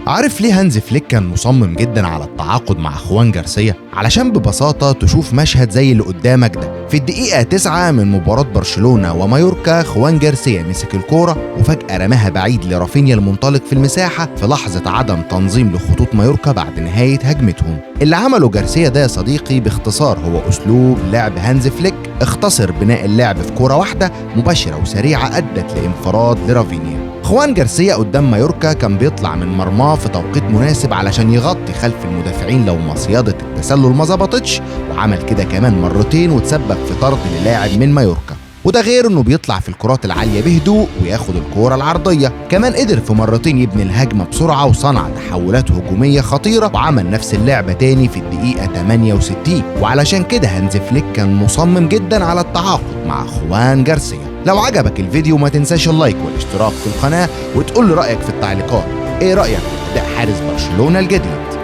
عارف ليه هانز فليك كان مصمم جدا على التعاقد مع خوان جارسيا؟ علشان ببساطة تشوف مشهد زي اللي قدامك ده. في الدقيقة 9 من مباراة برشلونة ومايوركا، خوان جارسيا مسك الكورة وفجأة رماها بعيد لرافينيا المنطلق في المساحة في لحظة عدم تنظيم لخطوط مايوركا بعد نهاية هجمتهم. اللي عمله جارسيا ده يا صديقي باختصار هو أسلوب لعب هانز فليك، اختصر بناء اللعب في كورة واحدة مباشرة وسريعة أدت لانفراد لرافينيا. خوان جارسيا قدام مايوركا كان بيطلع من مرماه في توقيت مناسب علشان يغطي خلف المدافعين لو مصيدة التسلل ما ظبطتش، وعمل كده كمان مرتين وتسبب في طرد للاعب من مايوركا. وده غير انه بيطلع في الكرات العالية بهدوء وياخد الكورة العرضية. كمان قدر في مرتين يبني الهجمة بسرعة وصنع تحولات هجومية خطيرة، وعمل نفس اللعبة تاني في الدقيقة 68. وعلشان كده هانز فليك كان مصمم جدا على التعاقد مع خوان جارسيا. لو عجبك الفيديو ما تنساش اللايك والاشتراك في القناة، وتقول لي رأيك في التعليقات. ايه رأيك في أداء حارس برشلونة الجديد؟